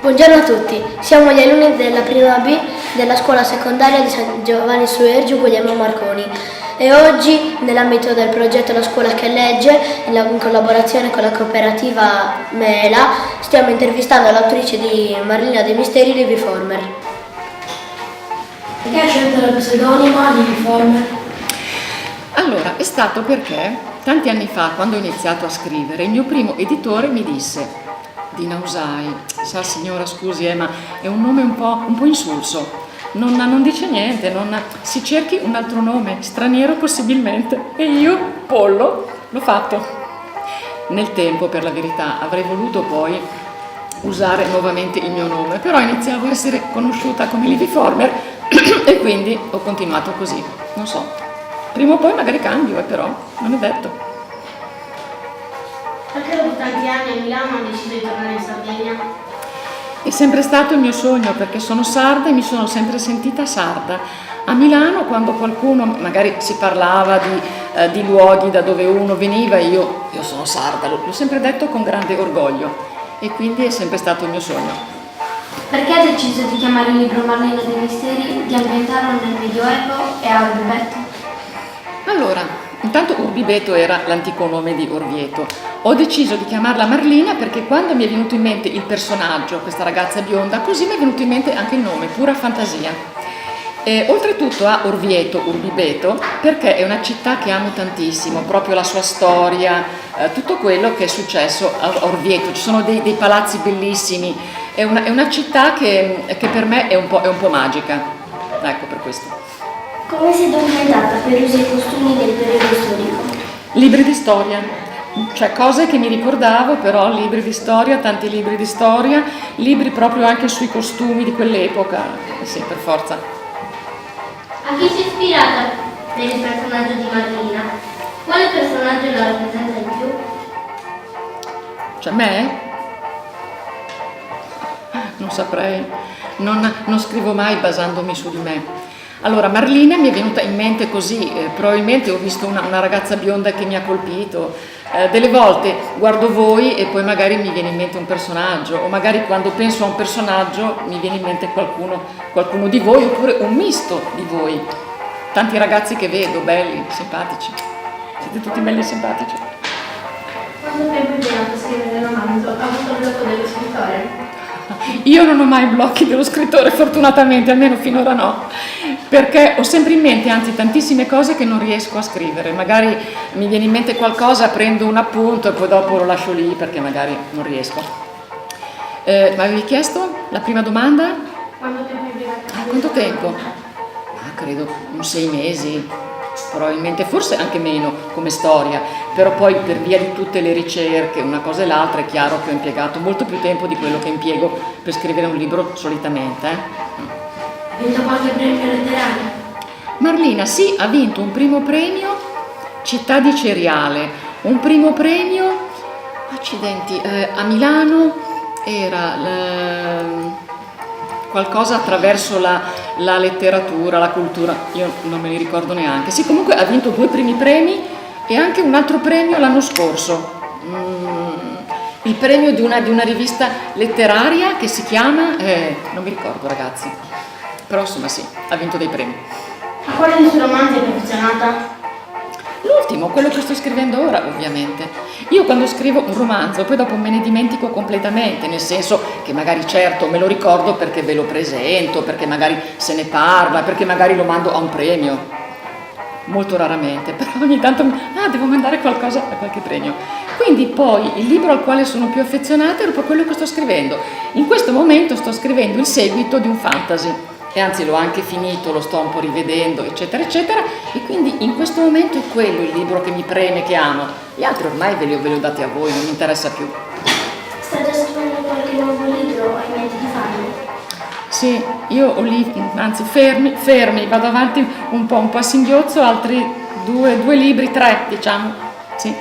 Buongiorno a tutti, siamo gli alunni della prima B della scuola secondaria di San Giovanni Suergiu Guglielmo Marconi e oggi nell'ambito del progetto La Scuola che Legge, in collaborazione con la cooperativa Mela, stiamo intervistando l'autrice di Marlina dei Misteri, Livy Former. Perché hai scelto lo pseudonimo Livy Former? Allora, è stato perché tanti anni fa, quando ho iniziato a scrivere, il mio primo editore mi disse: Dina Usai, sa signora scusi, ma è un nome un po' insulso, non dice niente, si cerchi un altro nome, straniero possibilmente. E io, pollo, l'ho fatto. Nel tempo, per la verità, avrei voluto poi usare nuovamente il mio nome, però iniziavo a essere conosciuta come Livy Former e quindi ho continuato così, non so. Prima o poi magari cambio, però non è detto. Perché dopo tanti anni a Milano ho deciso di tornare in Sardegna? È sempre stato il mio sogno, perché sono sarda e mi sono sempre sentita sarda. A Milano, quando qualcuno magari si parlava di luoghi da dove uno veniva, io sono sarda, l'ho sempre detto con grande orgoglio e quindi è sempre stato il mio sogno. Perché hai deciso di chiamare il libro Marlina dei Misteri, di ambientarlo nel Medioevo e a Orbeto? Allora, intanto Urbibeto era l'antico nome di Orvieto. Ho deciso di chiamarla Marlina perché quando mi è venuto in mente il personaggio, questa ragazza bionda, così mi è venuto in mente anche il nome, pura fantasia. Oltretutto a Orvieto, Urbibeto, perché è una città che amo tantissimo, proprio la sua storia, tutto quello che è successo a Orvieto. Ci sono dei palazzi bellissimi, è una città che per me è un po' magica. Ecco, per questo. Come sei documentata per usare i costumi del periodo storico? Libri di storia, cioè cose che mi ricordavo, però libri di storia, tanti libri di storia, libri proprio anche sui costumi di quell'epoca, sì, per forza. A chi si è ispirata per il personaggio di Marlina? Quale personaggio la rappresenta di più? Cioè me? Non saprei, non scrivo mai basandomi su di me. Allora, Marlina mi è venuta in mente così, probabilmente ho visto una ragazza bionda che mi ha colpito. Delle volte guardo voi e poi magari mi viene in mente un personaggio, o magari quando penso a un personaggio mi viene in mente qualcuno di voi, oppure un misto di voi. Tanti ragazzi che vedo, belli, simpatici. Siete tutti belli e simpatici. Quanto tempo impiega per scrivere il romanzo? Ha avuto il blocco dello scrittore? Io non ho mai blocchi dello scrittore, fortunatamente, almeno finora no, perché ho sempre in mente, anzi, tantissime cose che non riesco a scrivere. Magari mi viene in mente qualcosa, prendo un appunto e poi dopo lo lascio lì perché magari non riesco. Ma avevi chiesto la prima domanda? Quanto tempo impiega? Quanto tempo? Credo 6 mesi, probabilmente, forse anche meno come storia, però poi per via di tutte le ricerche, una cosa e l'altra, è chiaro che ho impiegato molto più tempo di quello che impiego per scrivere un libro solitamente. Ha vinto qualche premio letterario? Marlina, sì, ha vinto un primo premio Città di Ceriale, un primo premio, accidenti, a Milano era qualcosa attraverso la letteratura, la cultura, io non me li ricordo neanche. Sì, comunque ha vinto 2 primi premi e anche un altro premio l'anno scorso, il premio di una rivista letteraria che si chiama, non mi ricordo ragazzi, però insomma sì, ha vinto dei premi. A quale dei suoi romanzi è perfezionata? L'ultimo, quello che sto scrivendo ora, ovviamente. Io quando scrivo un romanzo poi dopo me ne dimentico completamente, nel senso che magari certo me lo ricordo perché ve lo presento, perché magari se ne parla, perché magari lo mando a un premio. Molto raramente, però ogni tanto devo mandare qualcosa a qualche premio. Quindi poi il libro al quale sono più affezionata è proprio quello che sto scrivendo. In questo momento sto scrivendo il seguito di un fantasy. E anzi l'ho anche finito, lo sto un po' rivedendo, eccetera, eccetera, e quindi in questo momento è quello il libro che mi preme, che amo. Gli altri ormai ve li ho dati a voi, non mi interessa più. Sta già scrivendo qualche nuovo libro? Hai in mente di farlo? Sì, io ho lì, anzi fermi, vado avanti un po' a singhiozzo, altri due libri, 3 diciamo, sì.